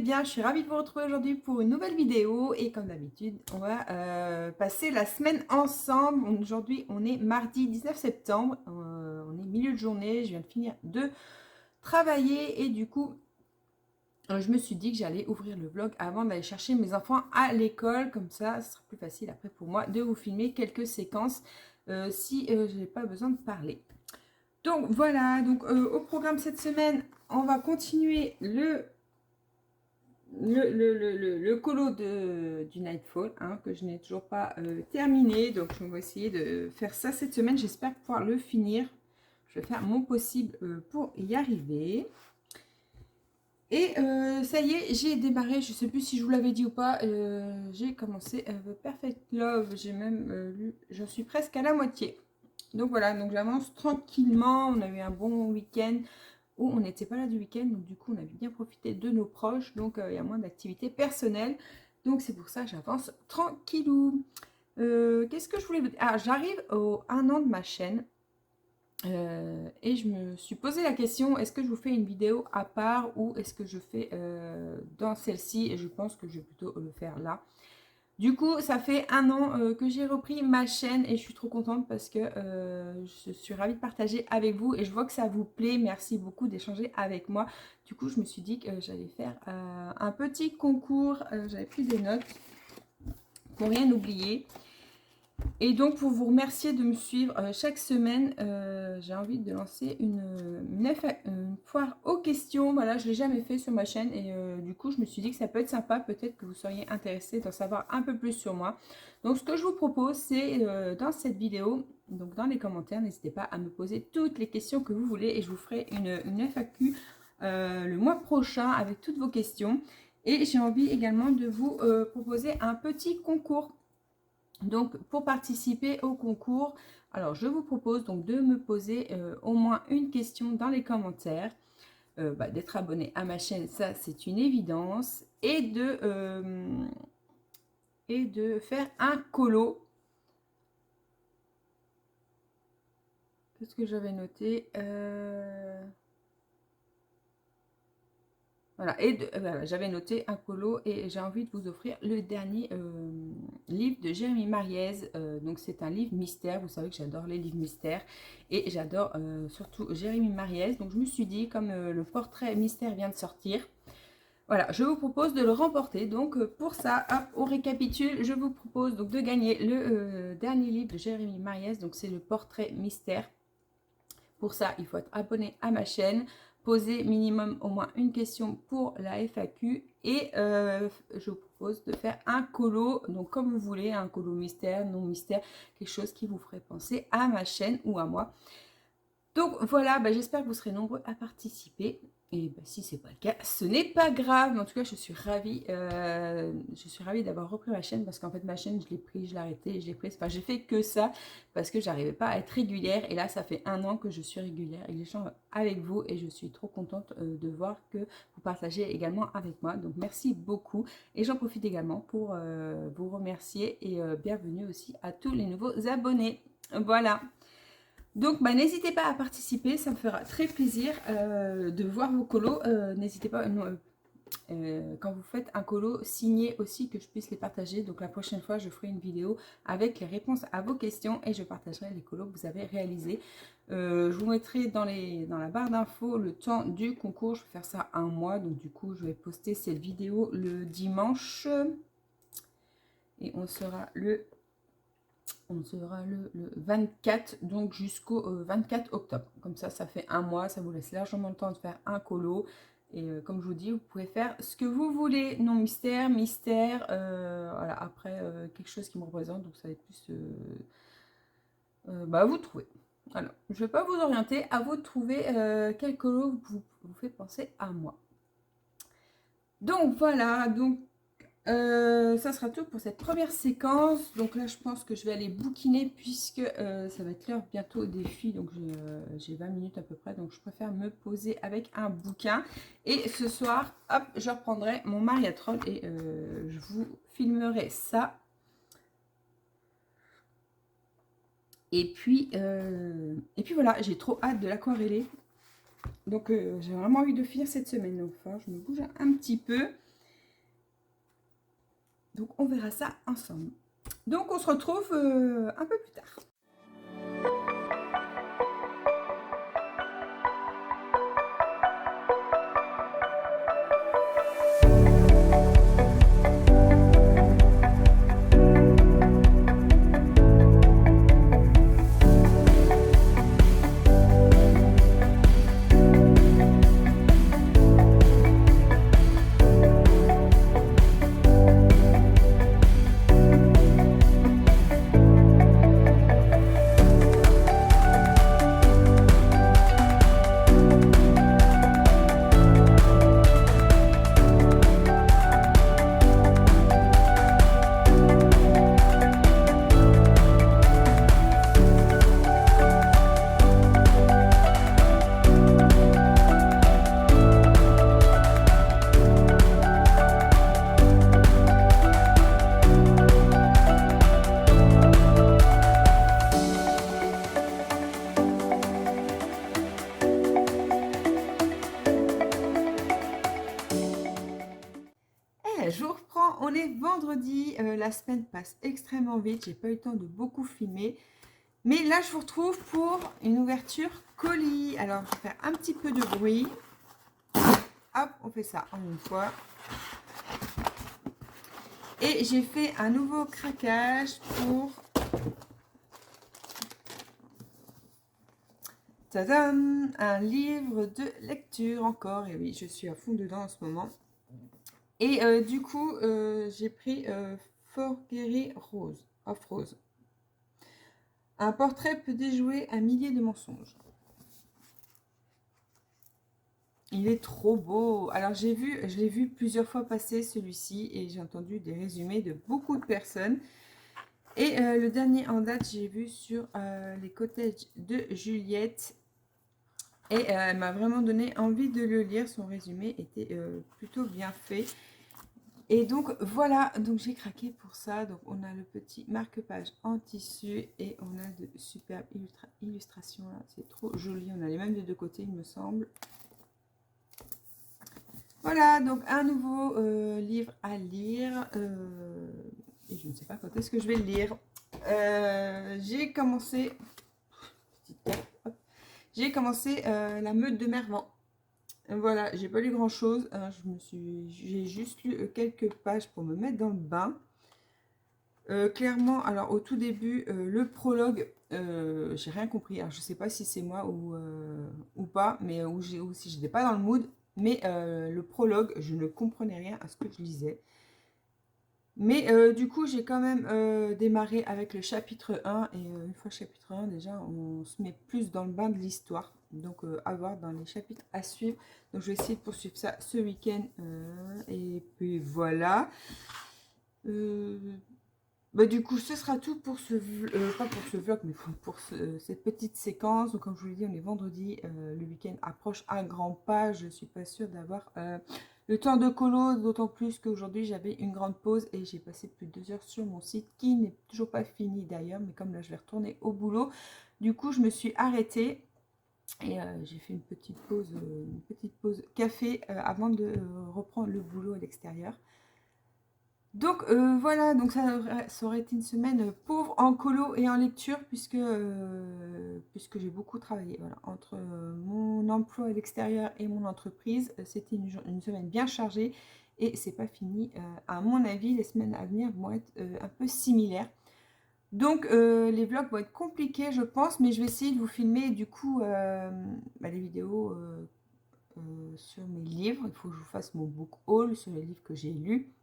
bien, je suis ravie de vous retrouver aujourd'hui pour une nouvelle vidéo et comme d'habitude, on va passer la semaine ensemble. Aujourd'hui, on est mardi 19 septembre, on est milieu de journée, je viens de finir de travailler et du coup, je me suis dit que j'allais ouvrir le vlog avant d'aller chercher mes enfants à l'école, comme ça, ce sera plus facile après pour moi de vous filmer quelques séquences si je n'ai pas besoin de parler. Donc voilà, donc au programme cette semaine, on va continuer le colo du Nightfall, hein, que je n'ai toujours pas terminé. Donc, je vais essayer de faire ça cette semaine. J'espère pouvoir le finir. Je vais faire mon possible pour y arriver. Et ça y est, j'ai démarré. Je ne sais plus si je vous l'avais dit ou pas. J'ai commencé The Perfect Love. J'ai même lu. Je suis presque à la moitié. Donc voilà, donc j'avance tranquillement. On a eu un bon week-end où on n'était pas là du week-end, donc du coup on a bien profité de nos proches, donc il y a moins d'activités personnelles, donc c'est pour ça que j'avance tranquillou. Qu'est-ce que je voulais vous dire? Ah, j'arrive au 1 an de ma chaîne, et je me suis posé la question, est-ce que je vous fais une vidéo à part ou est-ce que je fais dans celle-ci, et je pense que je vais plutôt le faire là. Du coup, ça fait 1 an que j'ai repris ma chaîne et je suis trop contente parce que je suis ravie de partager avec vous et je vois que ça vous plaît. Merci beaucoup d'échanger avec moi. Du coup, je me suis dit que j'allais faire un petit concours. J'avais pris des notes pour rien oublier. Et donc, pour vous remercier de me suivre chaque semaine, j'ai envie de lancer une foire aux questions. Voilà, je ne l'ai jamais fait sur ma chaîne et du coup, je me suis dit que ça peut être sympa. Peut-être que vous seriez intéressé d'en savoir un peu plus sur moi. Donc, ce que je vous propose, c'est dans cette vidéo, donc dans les commentaires, n'hésitez pas à me poser toutes les questions que vous voulez et je vous ferai une FAQ le mois prochain avec toutes vos questions. Et j'ai envie également de vous proposer un petit concours. Donc, pour participer au concours, alors je vous propose donc de me poser au moins une question dans les commentaires, d'être abonné à ma chaîne, ça c'est une évidence, et de faire un colo. Qu'est-ce que j'avais noté? Voilà, et voilà, j'avais noté un colo et j'ai envie de vous offrir le dernier livre de Jérémy Mariez. Donc c'est un livre mystère, vous savez que j'adore les livres mystères et j'adore surtout Jérémy Mariez. Donc je me suis dit, comme le portrait mystère vient de sortir, voilà, je vous propose de le remporter. Donc pour ça, hop, on récapitule, je vous propose donc de gagner le dernier livre de Jérémy Mariez. Donc c'est le portrait mystère. Pour ça, il faut être abonné à ma chaîne, poser minimum au moins une question pour la FAQ et je vous propose de faire un colo, donc comme vous voulez, un colo mystère, non mystère, quelque chose qui vous ferait penser à ma chaîne ou à moi. Donc voilà, j'espère que vous serez nombreux à participer. Et si ce n'est pas le cas, ce n'est pas grave. Mais en tout cas, je suis ravie d'avoir repris ma chaîne parce qu'en fait, ma chaîne, je l'ai prise, je l'ai arrêtée, je l'ai prise. Enfin, j'ai fait que ça parce que j'arrivais pas à être régulière. Et là, ça fait 1 an que je suis régulière et que j'échange avec vous. Et je suis trop contente de voir que vous partagez également avec moi. Donc, merci beaucoup. Et j'en profite également pour vous remercier et bienvenue aussi à tous les nouveaux abonnés. Voilà. Donc, n'hésitez pas à participer, ça me fera très plaisir de voir vos colos. N'hésitez pas, quand vous faites un colo, signez aussi que je puisse les partager. Donc, la prochaine fois, je ferai une vidéo avec les réponses à vos questions et je partagerai les colos que vous avez réalisés. Je vous mettrai dans la barre d'infos le temps du concours. Je vais faire ça 1 mois, donc du coup, je vais poster cette vidéo le dimanche et on sera le 24, donc jusqu'au 24 octobre. Comme ça fait 1 mois, ça vous laisse largement le temps de faire un colo. Et comme je vous dis, vous pouvez faire ce que vous voulez. Non mystère, mystère. Voilà, après, quelque chose qui me représente. Donc ça va être plus... à vous de trouver. Alors, je ne vais pas vous orienter. À vous de trouver quel colo vous fait penser à moi. Donc voilà, donc ça sera tout pour cette première séquence. Donc là, je pense que je vais aller bouquiner puisque ça va être l'heure bientôt des filles. Donc j'ai 20 minutes à peu près. Donc je préfère me poser avec un bouquin. Et ce soir, hop, je reprendrai mon Mariatrol et je vous filmerai ça. Et puis voilà, j'ai trop hâte de l'aquareller. Donc j'ai vraiment envie de finir cette semaine. Donc enfin, je me bouge un petit peu. Donc on verra ça ensemble. Donc on se retrouve un peu plus tard. Je vous reprends, on est vendredi, la semaine passe extrêmement vite, j'ai pas eu le temps de beaucoup filmer. Mais là, je vous retrouve pour une ouverture colis. Alors, je vais faire un petit peu de bruit. Hop, on fait ça en une fois. Et j'ai fait un nouveau craquage pour... Tadam! Un livre de lecture encore. Et oui, je suis à fond dedans en ce moment. Et du coup, j'ai pris Forgery Rose, of Rose. Un portrait peut déjouer un millier de mensonges. Il est trop beau. Alors je l'ai vu plusieurs fois passer celui-ci et j'ai entendu des résumés de beaucoup de personnes. Et le dernier en date, j'ai vu sur les cottages de Juliette. Et elle m'a vraiment donné envie de le lire. Son résumé était plutôt bien fait. Et donc voilà, donc j'ai craqué pour ça. Donc on a le petit marque-page en tissu et on a de superbes illustrations là. C'est trop joli. On a les mêmes des deux côtés, il me semble. Voilà, donc un nouveau livre à lire. Et je ne sais pas quand est-ce que je vais le lire. J'ai commencé... J'ai commencé La Meute de Mervan. Voilà, j'ai pas lu grand chose. Hein, j'ai juste lu quelques pages pour me mettre dans le bain. Clairement, alors au tout début, le prologue, j'ai rien compris. Alors je sais pas si c'est moi ou pas, mais ou si j'étais pas dans le mood. Mais le prologue, je ne comprenais rien à ce que je lisais. Mais du coup, j'ai quand même démarré avec le chapitre 1. Et une fois chapitre 1, déjà, on se met plus dans le bain de l'histoire. Donc, à voir dans les chapitres à suivre. Donc, je vais essayer de poursuivre ça ce week-end. Et puis, voilà. Bah, du coup, ce sera tout pour pas pour ce vlog, mais pour cette petite séquence. Donc, comme je vous l'ai dit, on est vendredi. Le week-end approche à grands pas. Je ne suis pas sûre d'avoir... le temps de colo, d'autant plus qu'aujourd'hui j'avais une grande pause et j'ai passé plus de 2 heures sur mon site qui n'est toujours pas fini d'ailleurs, mais comme là je vais retourner au boulot, du coup je me suis arrêtée et j'ai fait une petite pause café avant de reprendre le boulot à l'extérieur. Donc voilà, donc ça aurait été une semaine pauvre en colo et en lecture puisque j'ai beaucoup travaillé. Voilà, entre mon emploi à l'extérieur et mon entreprise, c'était une semaine bien chargée et c'est pas fini. À mon avis, les semaines à venir vont être un peu similaires. Donc les vlogs vont être compliqués, je pense, mais je vais essayer de vous filmer du coup les vidéos sur mes livres. Il faut que je vous fasse mon book haul sur les livres que j'ai lus.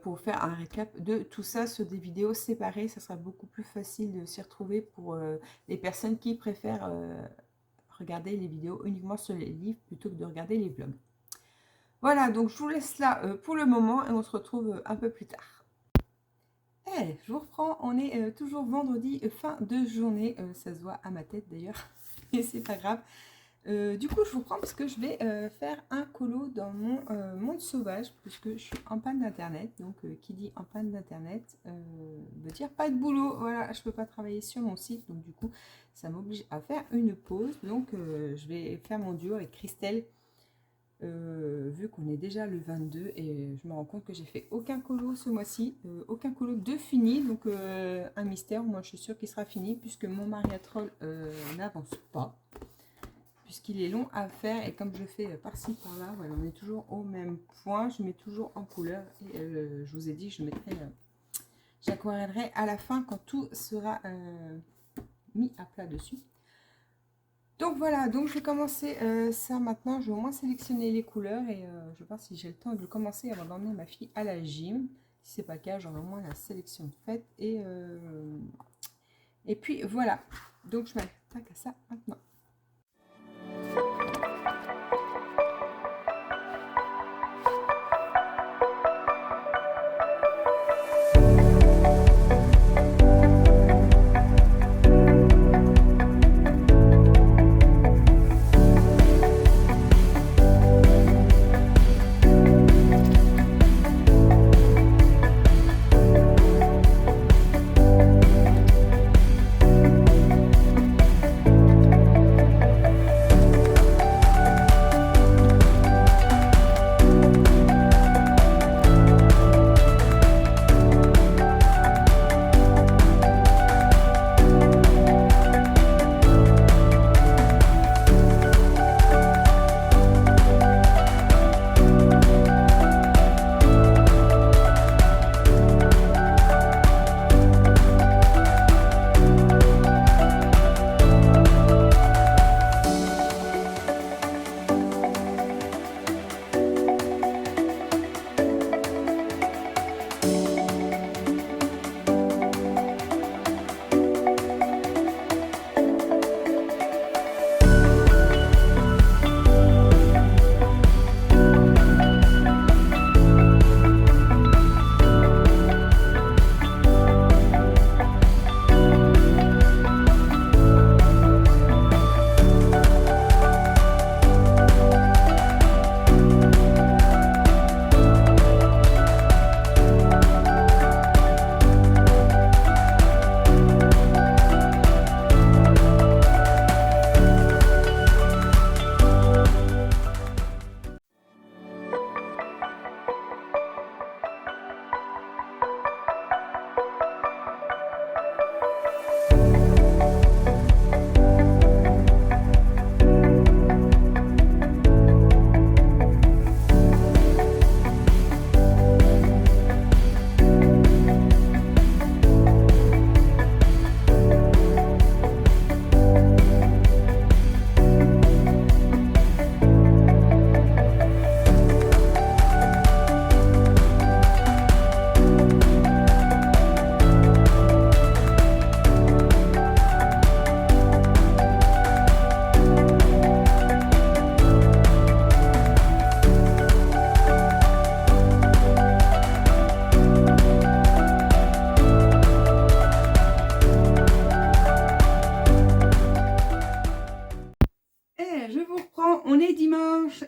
Pour faire un récap de tout ça sur des vidéos séparées. Ça sera beaucoup plus facile de s'y retrouver pour les personnes qui préfèrent regarder les vidéos uniquement sur les livres plutôt que de regarder les vlogs. Voilà, donc je vous laisse là pour le moment et on se retrouve un peu plus tard. Hey, je vous reprends, on est toujours vendredi, fin de journée. Ça se voit à ma tête d'ailleurs, et c'est pas grave. Du coup, je vous reprends parce que je vais faire un colo dans mon monde sauvage puisque je suis en panne d'internet. Donc, qui dit en panne d'internet veut dire pas de boulot. Voilà, je peux pas travailler sur mon site. Donc, du coup, ça m'oblige à faire une pause. Donc, je vais faire mon duo avec Christelle vu qu'on est déjà le 22 et je me rends compte que j'ai fait aucun colo ce mois-ci, aucun colo de fini, donc un mystère, moi je suis sûre qu'il sera fini puisque mon mariatrol n'avance pas, puisqu'il est long à faire et comme je fais par-ci par-là, voilà, on est toujours au même point, je mets toujours en couleur et je vous ai dit je mettrai, j'aquarellerai à la fin quand tout sera mis à plat dessus. Donc voilà, donc je vais commencer ça maintenant. Je vais au moins sélectionner les couleurs et je vais voir si j'ai le temps de le commencer avant d'emmener ma fille à la gym. Si c'est pas le cas, j'aurai au moins la sélection faite. Et puis voilà, donc je m'attaque à ça maintenant.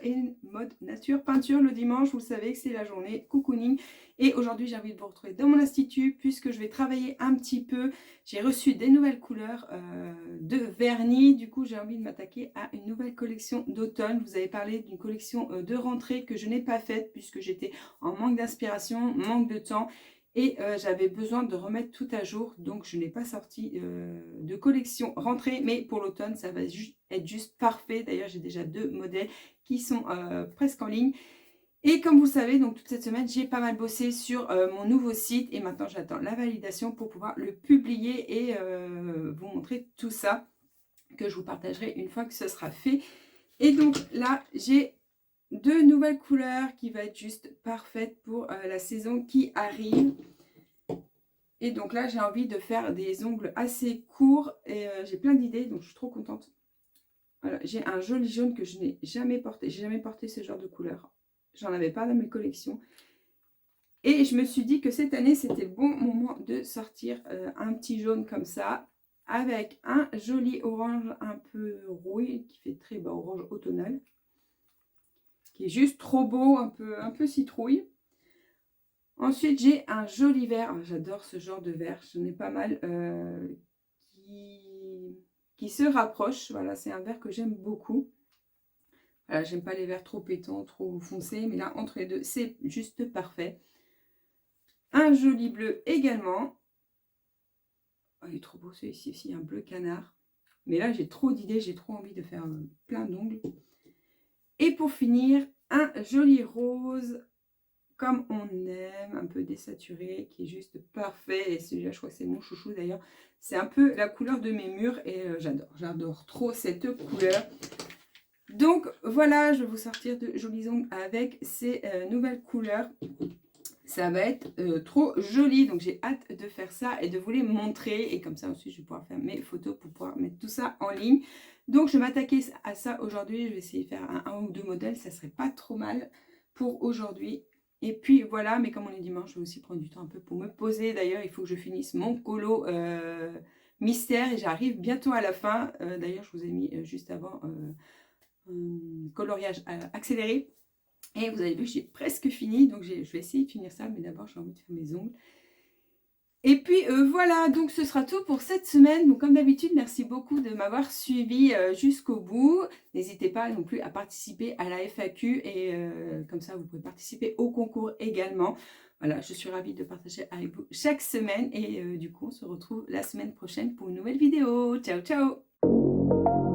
Et mode nature peinture le dimanche, vous savez que c'est la journée cocooning et aujourd'hui j'ai envie de vous retrouver dans mon institut puisque je vais travailler un petit peu. J'ai reçu des nouvelles couleurs de vernis, du coup j'ai envie de m'attaquer à une nouvelle collection d'automne. Vous avez parlé d'une collection de rentrée que je n'ai pas faite puisque j'étais en manque d'inspiration, manque de temps. Et j'avais besoin de remettre tout à jour, donc je n'ai pas sorti de collection rentrée, mais pour l'automne, ça va être juste parfait. D'ailleurs, j'ai déjà 2 modèles qui sont presque en ligne. Et comme vous le savez, donc toute cette semaine, j'ai pas mal bossé sur mon nouveau site et maintenant j'attends la validation pour pouvoir le publier et vous montrer tout ça que je vous partagerai une fois que ce sera fait. Et donc là, j'ai 2 nouvelles couleurs qui va être juste parfaite pour la saison qui arrive. Et donc là, j'ai envie de faire des ongles assez courts et j'ai plein d'idées, donc je suis trop contente. Voilà, j'ai un joli jaune que je n'ai jamais porté. J'ai jamais porté ce genre de couleur. J'en avais pas dans mes collections. Et je me suis dit que cette année, c'était le bon moment de sortir un petit jaune comme ça, avec un joli orange un peu rouille, qui fait très orange automnal, qui est juste trop beau, un peu citrouille. Ensuite, j'ai un joli vert. J'adore ce genre de vert. J'en ai pas mal qui se rapprochent. Voilà, c'est un vert que j'aime beaucoup. Voilà, j'aime pas les verts trop pétants, trop foncés, mais là, entre les deux, c'est juste parfait. Un joli bleu également. Oh, il est trop beau celui-ci aussi, un bleu canard. Mais là, j'ai trop d'idées, j'ai trop envie de faire plein d'ongles. Et pour finir, un joli rose, comme on aime, un peu désaturé, qui est juste parfait. Et celui-là, je crois que c'est mon chouchou d'ailleurs. C'est un peu la couleur de mes murs et j'adore trop cette couleur. Donc voilà, je vais vous sortir de jolis ongles avec ces nouvelles couleurs. Ça va être trop joli, donc j'ai hâte de faire ça et de vous les montrer. Et comme ça aussi, je vais pouvoir faire mes photos pour pouvoir mettre tout ça en ligne. Donc je vais m'attaquer à ça aujourd'hui. Je vais essayer de faire un ou deux modèles, ça serait pas trop mal pour aujourd'hui. Et puis voilà, mais comme on est dimanche, je vais aussi prendre du temps un peu pour me poser. D'ailleurs, il faut que je finisse mon colo mystère et j'arrive bientôt à la fin. D'ailleurs, je vous ai mis juste avant un coloriage accéléré. Et vous avez vu, j'ai presque fini, donc je vais essayer de finir ça, mais d'abord j'ai envie de faire mes ongles. Et puis voilà, donc ce sera tout pour cette semaine. Bon, comme d'habitude, merci beaucoup de m'avoir suivi jusqu'au bout. N'hésitez pas non plus à participer à la FAQ et comme ça vous pouvez participer au concours également. Voilà, je suis ravie de partager avec vous chaque semaine et du coup on se retrouve la semaine prochaine pour une nouvelle vidéo. Ciao, ciao!